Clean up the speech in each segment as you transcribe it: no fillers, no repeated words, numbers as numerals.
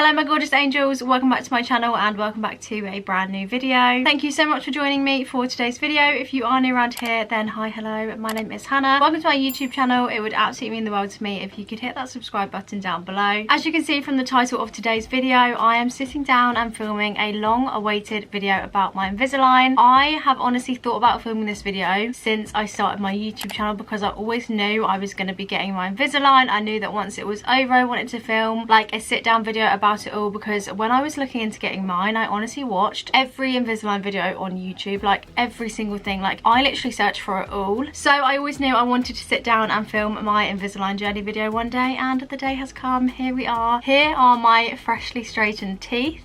Hello my gorgeous angels, welcome back to my channel and welcome back to a brand new video. Thank you so much for joining me for today's video. If you are new around here, then hi, hello, my name is Hannah. Welcome to my YouTube channel. It would absolutely mean the world to me if you could hit that subscribe button down below. As you can see from the title of today's video, I am sitting down and filming a long awaited video about my Invisalign. I have honestly thought about filming this video since I started my YouTube channel because I always knew I was going to be getting my Invisalign. I knew that once it was over I wanted to film like a sit down video about it all, because when I was looking into getting mine, I honestly watched every Invisalign video on YouTube, like every single thing. Like I literally searched for it all. So I always knew I wanted to sit down and film my Invisalign journey video one day, and the day has come. Here we are. Here are my freshly straightened teeth.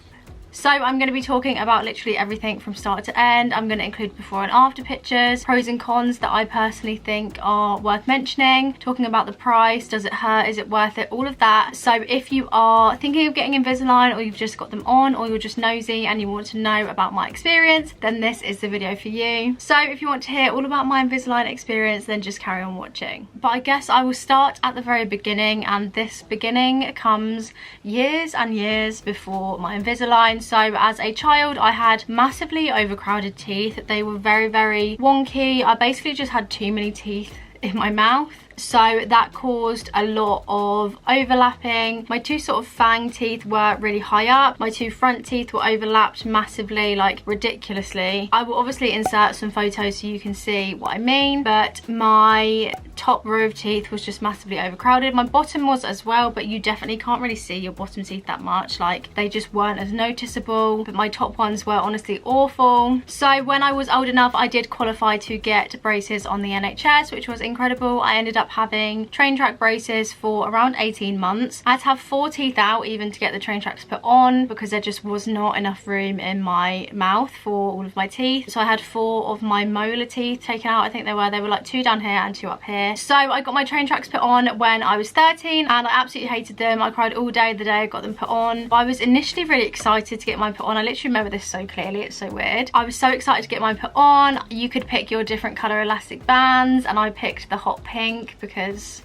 So I'm going to be talking about literally everything from start to end. I'm going to include before and after pictures, pros and cons that I personally think are worth mentioning, talking about the price, does it hurt, is it worth it, all of that. So if you are thinking of getting Invisalign, or you've just got them on, or you're just nosy and you want to know about my experience, then this is the video for you. So if you want to hear all about my Invisalign experience, then just carry on watching. But I guess I will start at the very beginning, and this beginning comes years and years before my Invisalign. So as a child, I had massively overcrowded teeth. They were very, very wonky. I basically just had too many teeth in my mouth. So that caused a lot of overlapping. My two sort of fang teeth were really high up. My two front teeth were overlapped massively, like ridiculously. I will obviously insert some photos so you can see what I mean, but my top row of teeth was just massively overcrowded. My bottom was as well, but you definitely can't really see your bottom teeth that much. Like they just weren't as noticeable, but my top ones were honestly awful. So when I was old enough, I did qualify to get braces on the NHS, which was incredible. I ended up having train track braces for around 18 months. I had to have 4 teeth out even to get the train tracks put on, because there just was not enough room in my mouth for all of my teeth. So I had 4 of my molar teeth taken out. I think they were like 2 down here and 2 up here. So I got my train tracks put on when I was 13 and I absolutely hated them. I cried all day the day I got them put on. But I was initially really excited to get mine put on. I literally remember this so clearly, it's so weird. I was so excited to get mine put on. You could pick your different colour elastic bands, and I picked the hot pink because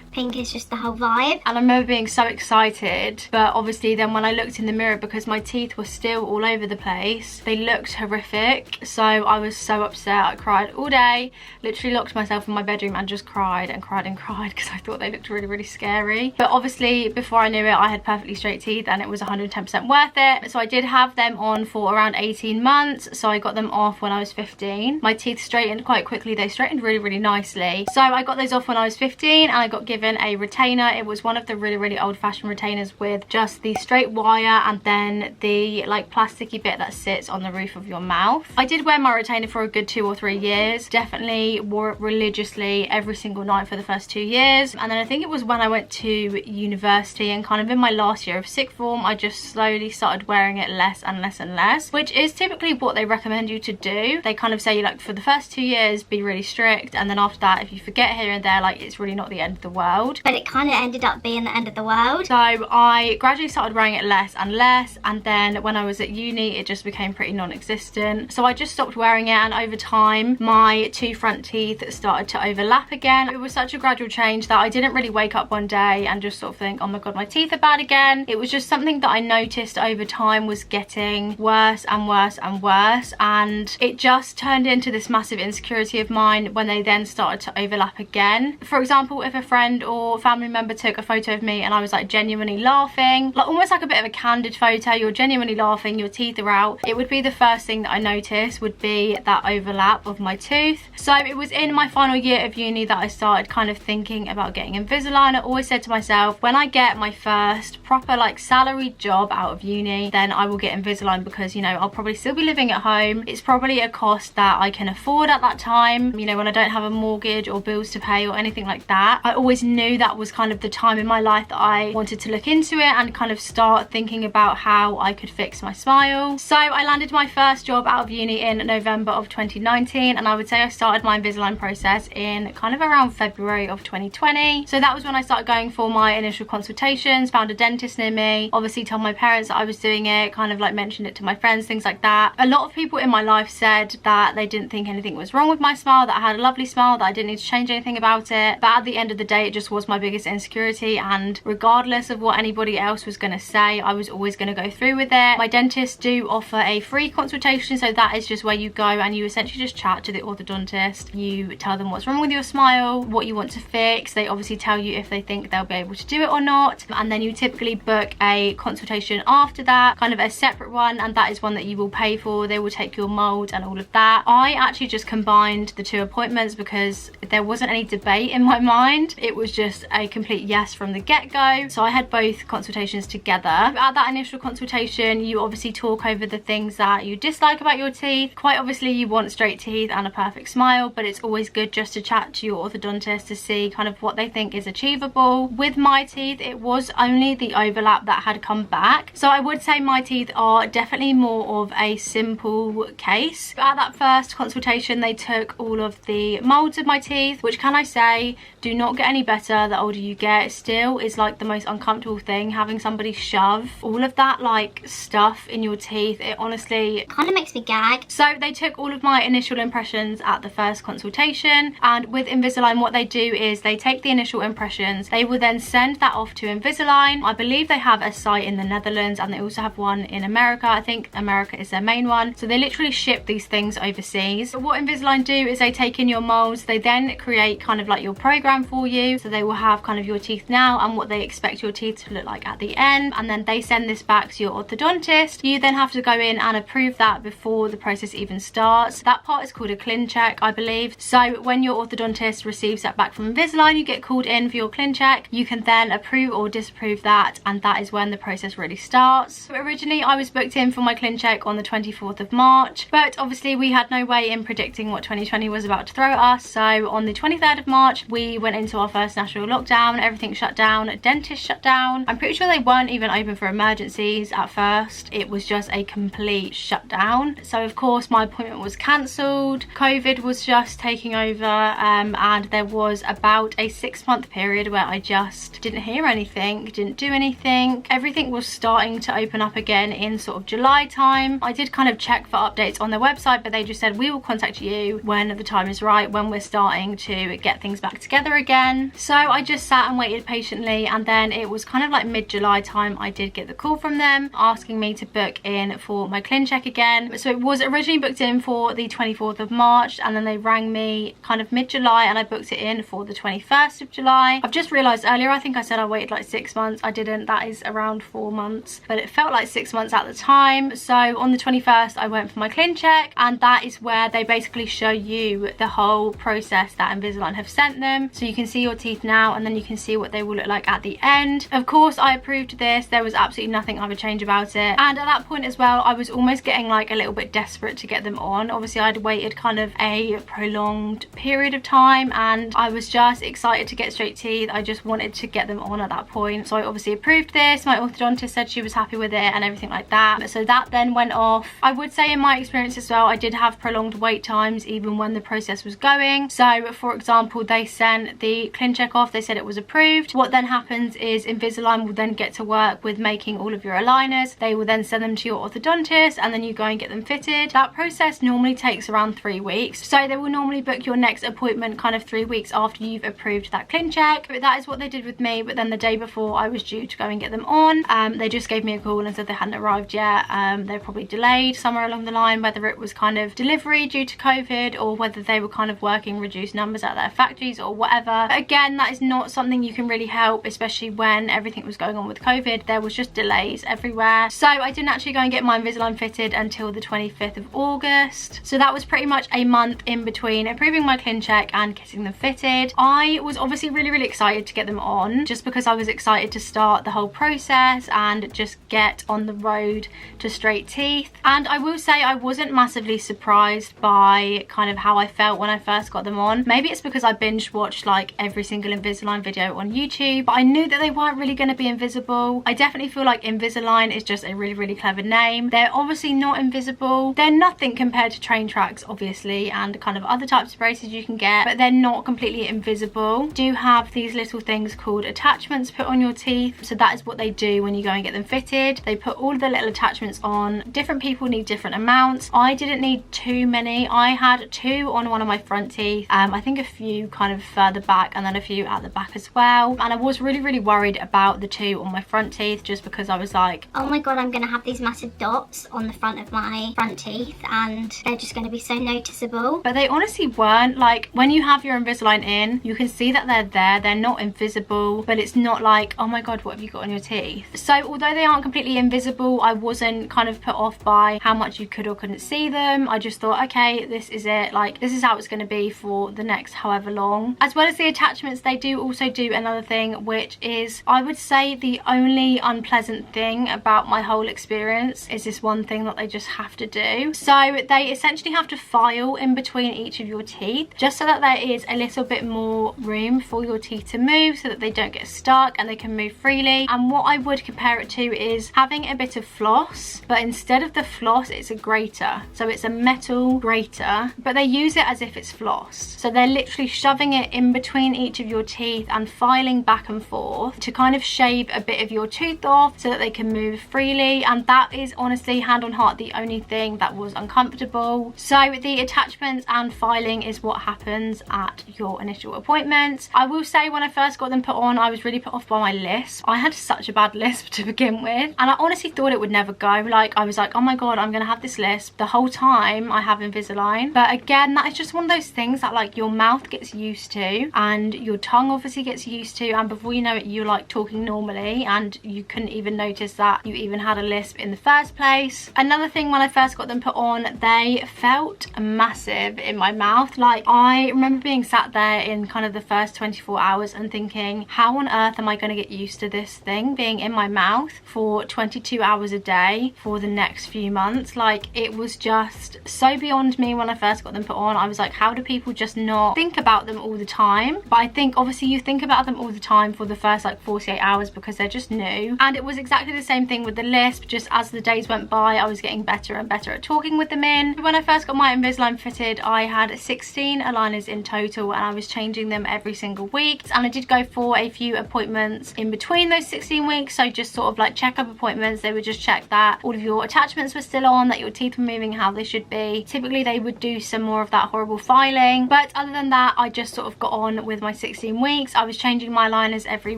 pink is just the whole vibe. And I remember being so excited, but obviously then when I looked in the mirror, because my teeth were still all over the place, they looked horrific. So I was so upset. I cried all day, literally locked myself in my bedroom and just cried and cried and cried because I thought they looked really, really scary. But obviously before I knew it, I had perfectly straight teeth and it was 110% worth it. So I did have them on for around 18 months. So I got them off when I was 15. My teeth straightened quite quickly. They straightened really, really nicely. So I got those off when I was 15 and I got given a retainer. It was one of the really, really old-fashioned retainers with just the straight wire and then the like plasticky bit that sits on the roof of your mouth. I did wear my retainer for a good 2 or 3 years. Definitely wore it religiously every single night for the first 2 years, and then I think it was when I went to university and kind of in my last year of sixth form, I just slowly started wearing it less and less and less, which is typically what they recommend you to do. They kind of say, like, for the first 2 years be really strict, and then after that, if you forget here and there, like, it's really not the end of the world. But it kind of ended up being the end of the world. So I gradually started wearing it less and less, and then when I was at uni it just became pretty non-existent. So I just stopped wearing it, and over time my 2 front teeth started to overlap again. It was such a gradual change that I didn't really wake up one day and just sort of think, oh my god, my teeth are bad again. It was just something that I noticed over time was getting worse and worse and worse, and it just turned into this massive insecurity of mine when they then started to overlap again. For example, if a friend or family member took a photo of me and I was like genuinely laughing, like almost like a bit of a candid photo, you're genuinely laughing, your teeth are out, it would be the first thing that I noticed would be that overlap of my tooth. So it was in my final year of uni that I started kind of thinking about getting Invisalign. I always said to myself, when I get my first proper like salaried job out of uni, then I will get Invisalign, because, you know, I'll probably still be living at home. It's probably a cost that I can afford at that time, you know, when I don't have a mortgage or bills to pay or anything like that. I always knew that was kind of the time in my life that I wanted to look into it and kind of start thinking about how I could fix my smile. So I landed my first job out of uni in November of 2019, and I would say I started my Invisalign process in kind of around February of 2020. So that was when I started going for my initial consultations, found a dentist near me, obviously told my parents that I was doing it, kind of like mentioned it to my friends, things like that. A lot of people in my life said that they didn't think anything was wrong with my smile, that I had a lovely smile, that I didn't need to change anything about it, but at the end of the day it just was my biggest insecurity, and regardless of what anybody else was going to say, I was always going to go through with it. My dentist do offer a free consultation, so that is just where you go and you essentially just chat to the orthodontist. You tell them what's wrong with your smile, what you want to fix. They obviously tell you if they think they'll be able to do it or not, and then you typically book a consultation after that, kind of a separate one, and that is one that you will pay for. They will take your mold and all of that. I actually just combined the two appointments because there wasn't any debate in my mind. It was just a complete yes from the get-go, so I had both consultations together. At that initial consultation, you obviously talk over the things that you dislike about your teeth. Quite obviously you want straight teeth and a perfect smile, but it's always good just to chat to your orthodontist to see kind of what they think is achievable. With my teeth, it was only the overlap that had come back, so I would say my teeth are definitely more of a simple case. But at that first consultation, they took all of the molds of my teeth, which, can I say, do not get any better the older you get. Still is like the most uncomfortable thing, having somebody shove all of that like stuff in your teeth. It honestly kind of makes me gag. So they took all of my initial impressions at the first consultation, and with Invisalign what they do is they take the initial impressions, they will then send that off to Invisalign. I believe they have a site in the Netherlands and they also have one in America. I think America is their main one, so they literally ship these things overseas. But what Invisalign do is they take in your molds, they then create kind of like your program for you, so they will have kind of your teeth now and what they expect your teeth to look like at the end, and then they send this back to your orthodontist. You then have to go in and approve that before the process even starts. That part is called a ClinCheck, I believe. So when your orthodontist receives that back from Invisalign, you get called in for your ClinCheck. You can then approve or disapprove that, and that is when the process really starts. So originally I was booked in for my ClinCheck on the 24th of March, but obviously we had no way in predicting what 2020 was about to throw at us. So on the 23rd of March we went into our first national lockdown. Everything shut down, dentists shut down. I'm pretty sure they weren't even open for emergencies at first. It was just a complete shutdown. So of course my appointment was cancelled. COVID was just taking over, and there was about a 6-month period where I just didn't hear anything, didn't do anything. Everything was starting to open up again in sort of July time. I did kind of check for updates on their website, but they just said we will contact you when the time is right, when we're starting to get things back together again. So I just sat and waited patiently, and then it was kind of like mid-July time I did get the call from them asking me to book in for my ClinCheck again. So it was originally booked in for the 24th of March, and then they rang me kind of mid-July and I booked it in for the 21st of July. I've just realised earlier I think I said I waited like 6 months. I didn't. That is around 4 months, but it felt like 6 months at the time. So on the 21st I went for my ClinCheck, and that is where they basically show you the whole process that Invisalign have sent them. So you can see your teeth now, and then you can see what they will look like at the end. Of course I approved this. There was absolutely nothing I would change about it, and at that point as well I was almost getting like a little bit desperate to get them on. Obviously I'd waited kind of a prolonged period of time and I was just excited to get straight teeth. I just wanted to get them on at that point. So I obviously approved this. My orthodontist said she was happy with it and everything like that. So that then went off. I would say in my experience as well, I did have prolonged wait times even when the process was going. So for example, they sent the ClinCheck off, they said it was approved. What then happens is Invisalign will then get to work with making all of your aligners. They will then send them to your orthodontist and then you go and get them fitted. That process normally takes around 3 weeks. So they will normally book your next appointment kind of 3 weeks after you've approved that ClinCheck. But that is what they did with me. But then the day before I was due to go and get them on, they just gave me a call and said they hadn't arrived yet. They're probably delayed somewhere along the line, whether it was kind of delivery due to COVID or whether they were kind of working reduced numbers at their factories or whatever. But again, that is not something you can really help, especially when everything was going on with COVID. There was just delays everywhere. So I didn't actually go and get my Invisalign fitted until the 25th of August. So that was pretty much a month in between approving my ClinCheck and getting them fitted. I was obviously really excited to get them on, just because I was excited to start the whole process and just get on the road to straight teeth. And I will say I wasn't massively surprised by kind of how I felt when I first got them on. Maybe it's because I binge watched like every single Invisalign video on YouTube, but I knew that they weren't really going to be invisible. I definitely feel like Invisalign is just a really clever name. They're obviously not invisible. They're nothing compared to train tracks obviously and kind of other types of braces you can get, but they're not completely invisible. Do have these little things called attachments put on your teeth, so that is what they do when you go and get them fitted. They put all of the little attachments on. Different people need different amounts. I didn't need too many. I had 2 on one of my front teeth, I think a few kind of further back and then a few at the back as well. And I was really worried about the 2 on my front teeth, just because I was like, oh my god, I'm gonna have these massive dots on the front of my front teeth and they're just gonna be so noticeable. But they honestly weren't. Like, when you have your Invisalign in, you can see that they're there. They're not invisible, but it's not like, oh my god, what have you got on your teeth? So although they aren't completely invisible, I wasn't kind of put off by how much you could or couldn't see them. I just thought, okay, this is it. Like, this is how it's going to be for the next however long. As well as the attachments, they do also do another thing, which is, I would say, the only unpleasant thing about my whole experience is this one thing that they just have to do. So they essentially have to file in between each of your teeth, just so that there is a little bit more room for your teeth to move, so that they don't get stuck and they can move freely. And what I would compare it to is having a bit of floss, but instead of the floss, it's a grater. So it's a metal grater, but they use it as if it's floss. So they're literally shoving it in between each of your teeth and filing back and forth to kind of shave a bit of your tooth off so that they can move freely. And that is honestly, hand on heart, the only thing that was uncomfortable. So the attachments and filing is what happens at your initial appointment. I will say, when I first got them put on, I was really put off by my lisp. I had such a bad lisp to begin with, and I honestly thought it would never go. Like, I was like, oh my god, I'm gonna have this lisp the whole time I have Invisalign. But again, that is just one of those things that like your mouth gets used to and your tongue obviously gets used to, and before you know it, you're like talking normally and you couldn't even notice that you even had a lisp in the first place. Another thing, when I first got them put on, they felt massive in my mouth. Like, I remember being sat there in kind of the first 24 hours and thinking, how on earth am I going to get used to this thing being in my mouth for 22 hours a day for the next few months? Like, it was just so beyond me when I first got them put on. I was like, how do people just not think about them all the time? But I think obviously you think about them all the time for the first like 48 hours because they're just new. And it was exactly the same thing with the lisp. Just as the days went by, I was getting better and better at talking with them in. When I first got my Invisalign fitted, I had 16 aligners in total, and I was changing them every single week. And I did go for a few appointments in between those 16 weeks, so just sort of like check-up appointments. They would just check that all of your attachments were still on, that your teeth were moving how they should be. Typically they would do some more of that horrible filing, but other than that, I just sort of got on with my 16 weeks. I was changing my aligners every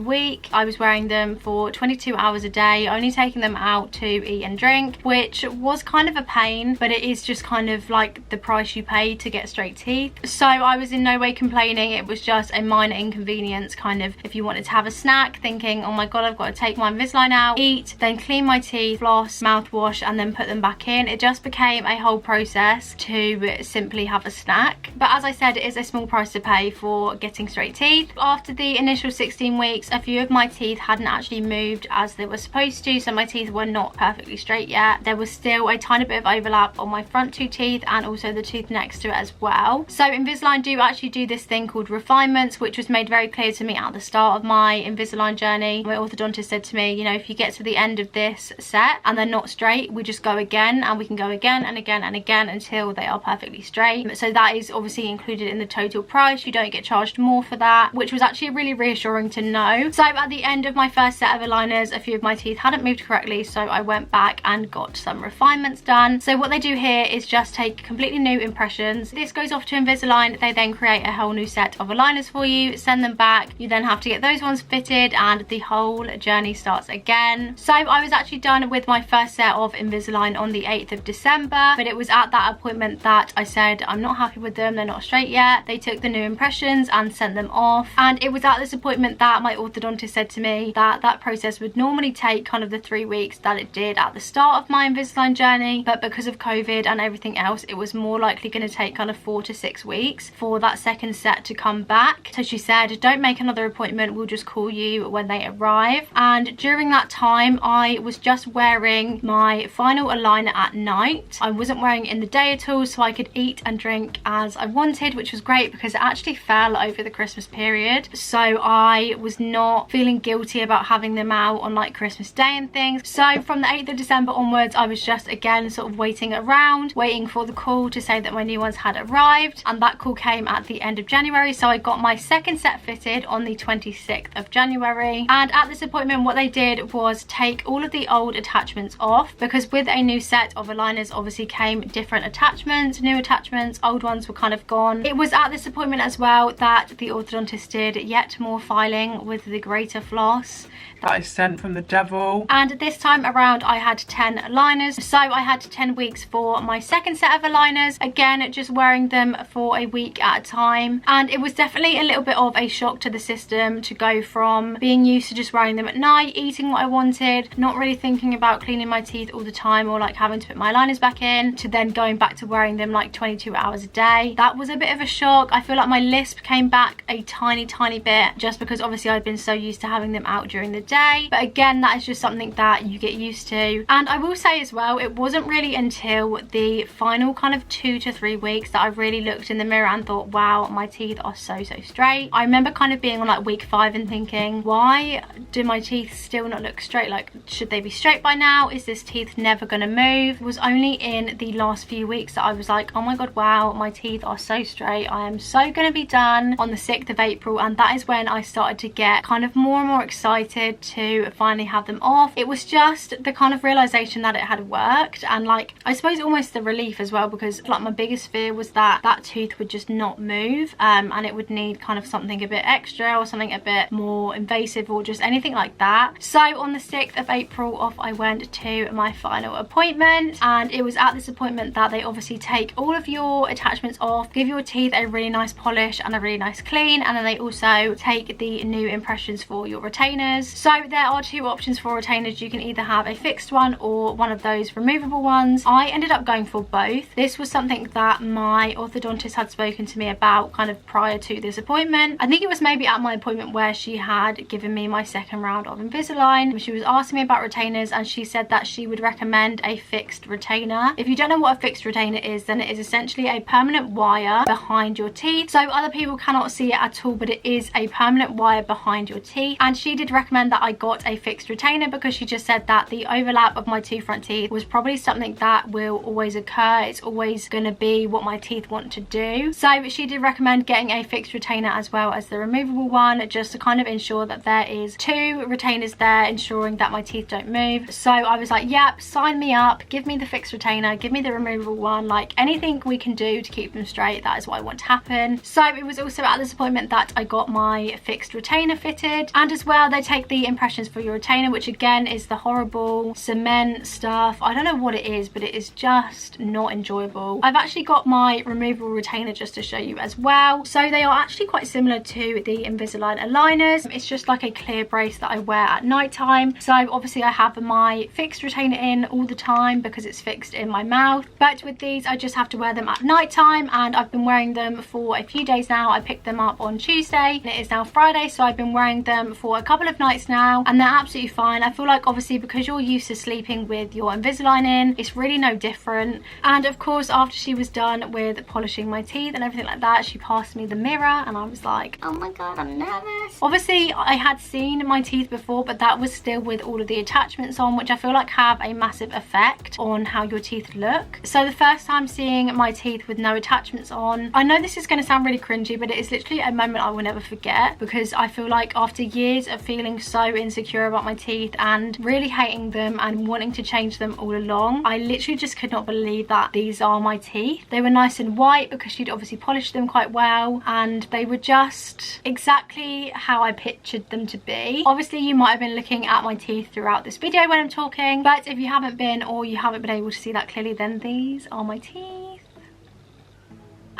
week. I was wearing them for 22 hours a day, only taking them out to eat and drink, which was kind of a pain, but it is just kind of like the price you pay to get straight teeth. So I was in no way complaining. It was just a minor inconvenience, kind of if you wanted to have a snack, thinking, oh my god, I've got to take my Invisalign out, eat, then clean my teeth, floss, mouthwash, and then put them back in. It just became a whole process to simply have a snack. But as I said, it is a small price to pay for getting straight teeth. After the initial 16 weeks, a few of my teeth hadn't actually moved as they were supposed to, so my teeth were not perfectly straight yet. There was still a tiny bit of overlap on my front 2 teeth and also the tooth next to it as well. So Invisalign do actually do this thing called refinements, which was made very clear to me at the start of my Invisalign journey. My orthodontist said to me, you know, if you get to the end of this set and they're not straight, we just go again, and we can go again and again and again until they are perfectly straight. So that is obviously included in the total price. You don't get charged more for that, which was actually really reassuring to know. So at the end of my first set of aligners, a few of my teeth hadn't moved correctly, so I went back and got some refinements done. So what they do here is just take completely new impressions. This goes off to Invisalign. They then create a whole new set of aligners for you, send them back. You then have to get those ones fitted, and the whole journey starts again. So I was actually done with my first set of Invisalign on the 8th of December, but it was at that appointment that I said, I'm not happy with them, they're not straight yet. They took the new impressions and sent them off, and it was at this appointment that my orthodontist said to me that that process would normally take kind of the 3 weeks that it did at the start of my Invisalign journey, but because of COVID and everything else, it was more likely going to take kind of 4 to 6 weeks for that second set to come back. So she said, don't make another appointment, we'll just call you when they arrive. And during that time, I was just wearing my final aligner at night. I wasn't wearing it in the day at all, so I could eat and drink as I wanted, which was great because it actually fell over the Christmas period, so I was not feeling guilty about having them out on like Christmas Day and things. So from the 8th of December onwards, I was just again sort of waiting around, waiting for the call to say that my new ones had arrived, and that call came at the end of January. So I got my second set fitted on the 26th of January, and at this appointment what they did was take all of the old attachments off, because with a new set of aligners obviously came different attachments, new attachments, old ones were kind of gone. It was at this appointment as well that the orthodontist orthodontist did yet more filing with the greater floss that I sent from the devil. And this time around I had 10 aligners, so I had 10 weeks for my second set of aligners, again just wearing them for a week at a time. And it was definitely a little bit of a shock to the system to go from being used to just wearing them at night, eating what I wanted, not really thinking about cleaning my teeth all the time or like having to put my aligners back in, to then going back to wearing them like 22 hours a day. That was a bit of a shock. I feel like my lisp came back a tiny bit just because obviously I'd been so used to having them out during the day, but again that is just something that you get used to. And I will say as well, it wasn't really until the final kind of 2 to 3 weeks that I really looked in the mirror and thought, wow, my teeth are so straight. I remember kind of being on like week 5 and thinking, why do my teeth still not look straight? Like, should they be straight by now? Is this teeth never gonna move? It was only in the last few weeks that I was like, oh my god, wow, my teeth are so straight. I am so gonna be done on the 6th of April. And that is when I started to get kind of more and more excited to finally have them off. It was just the kind of realization that it had worked, and like I suppose almost the relief as well, because like my biggest fear was that that tooth would just not move, and it would need kind of something a bit extra or something a bit more invasive or just anything like that. So on the 6th of April off I went to my final appointment, and it was at this appointment that they obviously take all of your attachments off, give your teeth a really nice polish and a really nice clean, and then they also take the new impressions for your retainers. So there are 2 options for retainers. You can either have a fixed one or one of those removable ones. I ended up going for both. This was something that my orthodontist had spoken to me about kind of prior to this appointment. I think it was maybe at my appointment where she had given me my second round of Invisalign. She was asking me about retainers and she said that she would recommend a fixed retainer. If you don't know what a fixed retainer is, then it is essentially a permanent wire behind your teeth. So other people cannot see it at all, but it is a permanent wire behind your teeth. And she did recommend that I got a fixed retainer because she just said that the overlap of my 2 front teeth was probably something that will always occur. It's always going to be what my teeth want to do. So she did recommend getting a fixed retainer as well as the removable one, just to kind of ensure that there is 2 retainers there, ensuring that my teeth don't move. So I was like, yep, sign me up, give me the fixed retainer, give me the removable one, like anything we can do to keep them straight, that is what I want to happen. So it was also at this appointment that I got my fixed retainer fitted, and as well they take the impressions for your retainer, which again is the horrible cement stuff. I don't know what it is, but it is just not enjoyable. I've actually got my removable retainer just to show you as well. So they are actually quite similar to the Invisalign aligners. It's just like a clear brace that I wear at night time. So obviously I have my fixed retainer in all the time because it's fixed in my mouth, but with these I just have to wear them at night time, and I've been wearing them for a few days now. I picked them up on Tuesday and it is now Friday, so I've been wearing them for a couple of nights now and they're absolutely fine. I feel like obviously because you're used to sleeping with your Invisalign in, it's really no different. And of course after she was done with polishing my teeth and everything like that, she passed me the mirror and I was like, oh my god, I'm nervous. Obviously I had seen my teeth before, but that was still with all of the attachments on, which I feel like have a massive effect on how your teeth look. So the first time seeing my teeth with no attachments on, I know this is going to sound really cringy, but it is literally a moment I will never forget, because I feel like after years of feeling so insecure about my teeth and really hating them and wanting to change them all along, I literally just could not believe that these are my teeth. They were nice and white because she'd obviously polished them quite well, and they were just exactly how I pictured them to be. Obviously you might have been looking at my teeth throughout this video when I'm talking, but if you haven't been, or you haven't been able to see that clearly, then these are my teeth.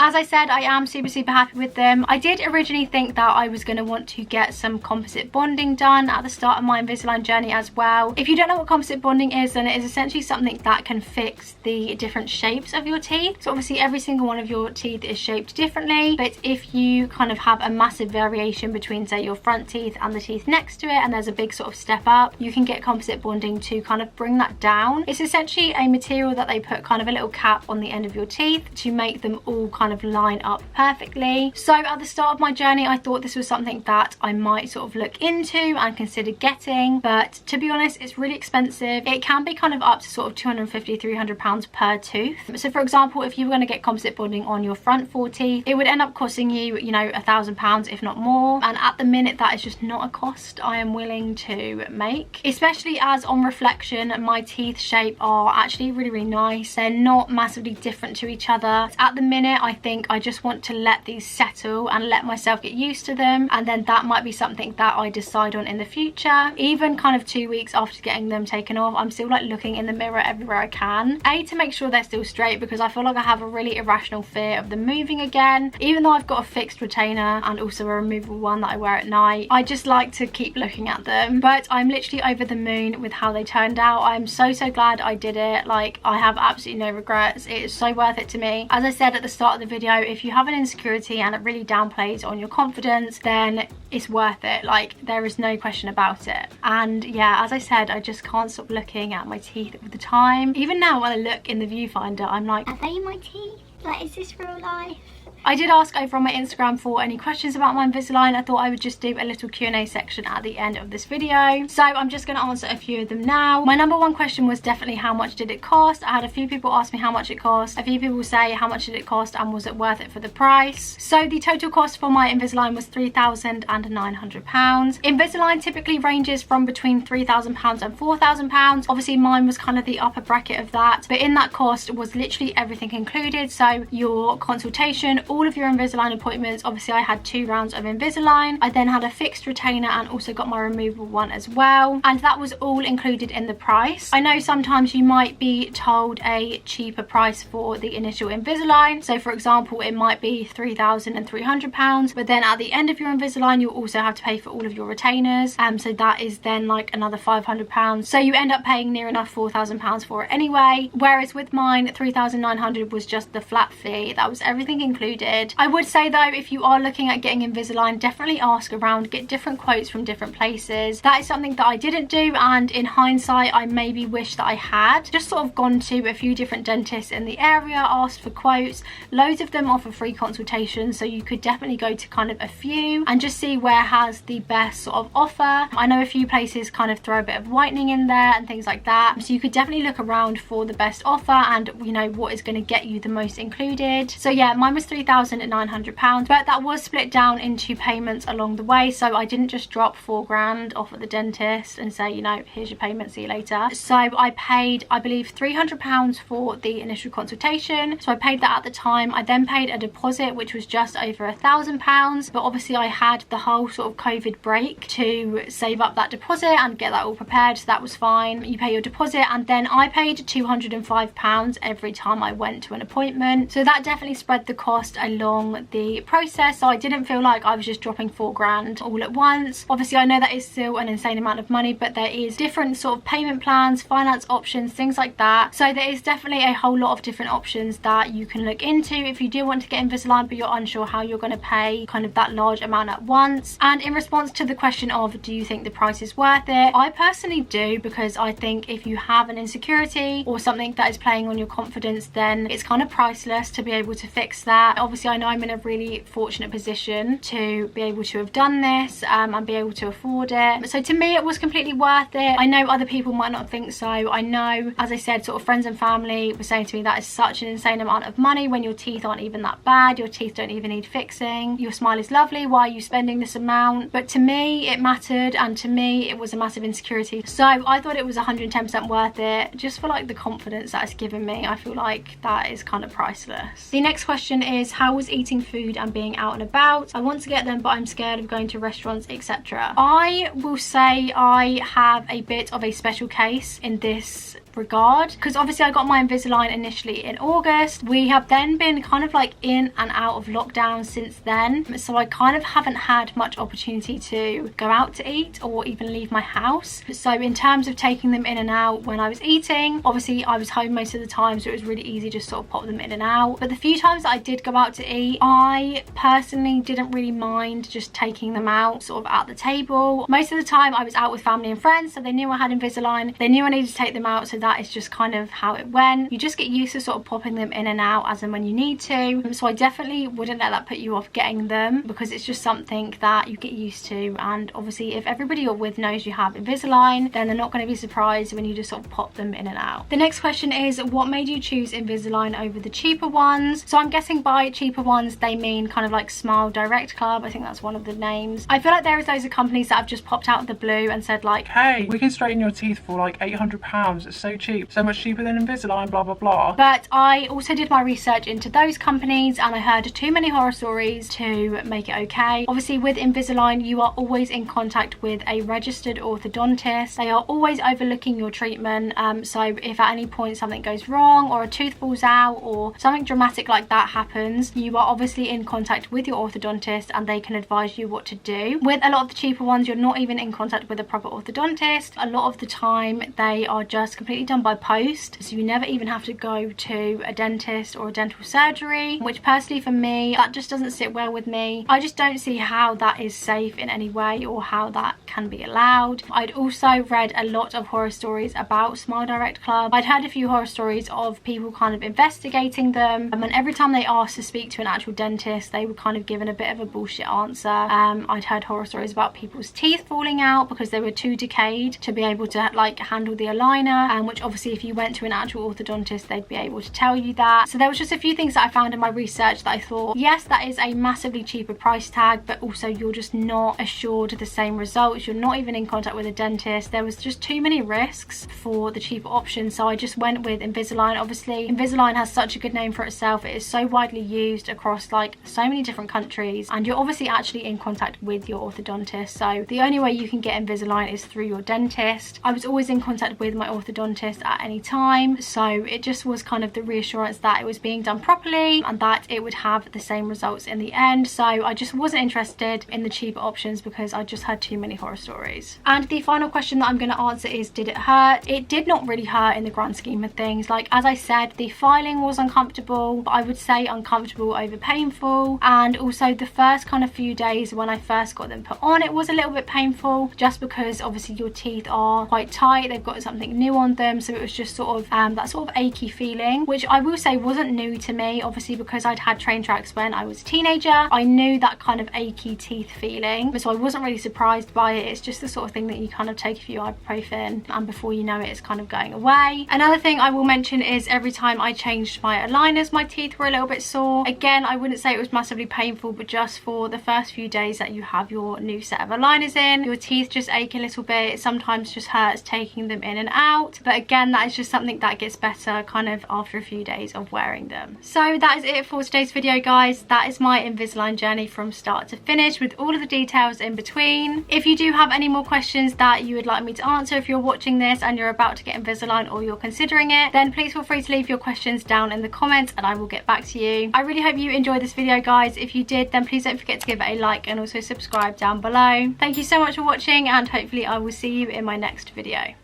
As I said, I am super happy with them. I did originally think that I was going to want to get some composite bonding done at the start of my Invisalign journey as well. If you don't know what composite bonding is, then it is essentially something that can fix the different shapes of your teeth. So obviously every single one of your teeth is shaped differently, but if you kind of have a massive variation between say your front teeth and the teeth next to it, and there's a big sort of step up, you can get composite bonding to kind of bring that down. It's essentially a material that they put kind of a little cap on the end of your teeth to make them all kind of line up perfectly. So at the start of my journey I thought this was something that I might sort of look into and consider getting, but to be honest it's really expensive. It can be kind of up to sort of £250–300 per tooth. So for example, if you were going to get composite bonding on your front 4 teeth, it would end up costing you, you know, £1,000 if not more, and at the minute that is just not a cost I am willing to make, especially as on reflection my teeth shape are actually really nice. They're not massively different to each other. At the minute I think I just want to let these settle and let myself get used to them, and then that might be something that I decide on in the future. Even kind of 2 weeks after getting them taken off, I'm still like looking in the mirror everywhere I can, to make sure they're still straight, because I feel like I have a really irrational fear of them moving again. Even though I've got a fixed retainer and also a removable one that I wear at night, I just like to keep looking at them. But I'm literally over the moon with how they turned out. I'm so glad I did it. Like, I have absolutely no regrets. It is so worth it to me. As I said at the start of the video, if you have an insecurity and it really downplays on your confidence, then it's worth it. Like, there is no question about it. And yeah, as I said, I just can't stop looking at my teeth all the time. Even now when I look in the viewfinder, I'm like, are they my teeth? Like, is this real life? I did ask over on my Instagram for any questions about my Invisalign. I thought I would just do a little Q&A section at the end of this video. So I'm just going to answer a few of them now. My number one question was definitely how much did it cost. I had a few people ask me how much it cost. A few people say how much did it cost and was it worth it for the price. So the total cost for my Invisalign was £3,900. Invisalign typically ranges from between £3,000 and £4,000. Obviously mine was kind of the upper bracket of that, but in that cost was literally everything included. So your consultation, all of your Invisalign appointments. Obviously I had 2 rounds of Invisalign. I then had a fixed retainer and also got my removable one as well, and that was all included in the price. I know sometimes you might be told a cheaper price for the initial Invisalign, so for example it might be £3,300, but then at the end of your Invisalign you'll also have to pay for all of your retainers, so that is then like another £500, so you end up paying near enough £4,000 for it anyway. Whereas with mine, £3,900 was just the flat fee. That was everything included. I would say though, if you are looking at getting Invisalign, definitely ask around, get different quotes from different places. That is something that I didn't do, and in hindsight I maybe wish that I had just sort of gone to a few different dentists in the area, asked for quotes. Loads of them offer free consultations, so you could definitely go to kind of a few and just see where has the best sort of offer. I know a few places kind of throw a bit of whitening in there and things like that, so you could definitely look around for the best offer and you know what is going to get you the most included. So yeah, mine was £3,900, but that was split down into payments along the way, so I didn't just drop £4,000 off at the dentist and say, you know, here's your payment, see you later. So I paid, I believe, £300 for the initial consultation, so I paid that at the time. I then paid a deposit which was just over £1,000, but obviously I had the whole sort of COVID break to save up that deposit and get that all prepared, so that was fine. You pay your deposit, and then I paid £205 every time I went to an appointment, so that definitely spread the cost along the process, so I didn't feel like I was just dropping £4,000 all at once. Obviously I know that is still an insane amount of money, but there is different sort of payment plans, finance options, things like that, so there is definitely a whole lot of different options that you can look into if you do want to get Invisalign but you're unsure how you're going to pay kind of that large amount at once. And in response to the question of do you think the price is worth it, I personally do, because I think if you have an insecurity or something that is playing on your confidence, then it's kind of priceless to be able to fix that. Obviously I know I'm in a really fortunate position to be able to have done this and be able to afford it, so to me it was completely worth it. I know other people might not think so. I know, as I said, sort of friends and family were saying to me that is such an insane amount of money when your teeth aren't even that bad, your teeth don't even need fixing, your smile is lovely, why are you spending this amount? But to me it mattered, and to me it was a massive insecurity, so I thought it was 110% worth it just for like the confidence that it's given me. I feel like that is kind of priceless. The next question is, how was eating food and being out and about? I want to get them but I'm scared of going to restaurants, etc. I will say I have a bit of a special case in this regard, because obviously I got my Invisalign initially in August. We have then been kind of like in and out of lockdown since then, so I kind of haven't had much opportunity to go out to eat or even leave my house. So in terms of taking them in and out when I was eating, obviously I was home most of the time, so it was really easy just sort of pop them in and out. But the few times that I did go out to eat, I personally didn't really mind just taking them out sort of at the table. Most of the time I was out with family and friends, so they knew I had Invisalign, they knew I needed to take them out, so that is just kind of how it went. You just get used to sort of popping them in and out as and when you need to, so I definitely wouldn't let that put you off getting them, because it's just something that you get used to. And obviously if everybody you're with knows you have Invisalign, then they're not going to be surprised when you just sort of pop them in and out. The next question is, what made you choose Invisalign over the cheaper ones? So I'm guessing by cheaper ones, they mean kind of like Smile Direct Club. I think that's one of the names. I feel like there is loads of companies that have just popped out of the blue and said like, hey, we can straighten your teeth for like £800. It's so cheap, so much cheaper than Invisalign, blah blah blah. But I also did my research into those companies and I heard too many horror stories to make it okay. Obviously with Invisalign, you are always in contact with a registered orthodontist. They are always overlooking your treatment, so if at any point something goes wrong or a tooth falls out or something dramatic like that happens, you are obviously in contact with your orthodontist and they can advise you what to do. With a lot of the cheaper ones, you're not even in contact with a proper orthodontist. A lot of the time they are just completely done by post, so you never even have to go to a dentist or a dental surgery, which personally for me, that just doesn't sit well with me. I just don't see how that is safe in any way or how that can be allowed. I'd also read a lot of horror stories about Smile Direct Club. I'd heard a few horror stories of people kind of investigating them, and every time they asked to speak to an actual dentist, they were kind of given a bit of a bullshit answer. I'd heard horror stories about people's teeth falling out because they were too decayed to be able to like handle the aligner, which obviously if you went to an actual orthodontist, they'd be able to tell you that. So there was just a few things that I found in my research that I thought, yes, that is a massively cheaper price tag, but also you're just not assured the same results. You're not even in contact with a dentist. There was just too many risks for the cheaper option, so I just went with Invisalign. Obviously Invisalign has such a good name for itself. It is so widely used across like so many different countries, and you're obviously actually in contact with your orthodontist, so the only way you can get Invisalign is through your dentist. I was always in contact with my orthodontist at any time, so it just was kind of the reassurance that it was being done properly and that it would have the same results in the end. So I just wasn't interested in the cheaper options because I just had too many horror stories. And the final question that I'm going to answer is, did it hurt? It did not really hurt in the grand scheme of things. Like, as I said, the filing was uncomfortable, but I would say uncomfortable over painful, and also the first kind of few days when I first got them put on, it was a little bit painful just because obviously your teeth are quite tight, they've got something new on them, so it was just sort of that sort of achy feeling, which I will say wasn't new to me. Obviously because I'd had train tracks when I was a teenager, I knew that kind of achy teeth feeling, so I wasn't really surprised by it. It's just the sort of thing that you kind of take a few ibuprofen and before you know it, it's kind of going away. Another thing I will mention is every time I changed my aligners, my teeth were a little bit sore. Again, I wouldn't say it was massively painful, but just for the first few days that you have your new set of aligners in, your teeth just ache a little bit. It sometimes just hurts taking them in and out, but again, that is just something that gets better kind of after a few days of wearing them. So that is it for today's video, guys. That is my Invisalign journey from start to finish with all of the details in between. If you do have any more questions that you would like me to answer, if you're watching this and you're about to get Invisalign or you're considering it, then please feel free to leave your questions down in the comments and I will get back to you. I really hope you enjoyed this video, guys. If you did, then please don't forget to give it a like and also subscribe down below. Thank you so much for watching, and hopefully I will see you in my next video.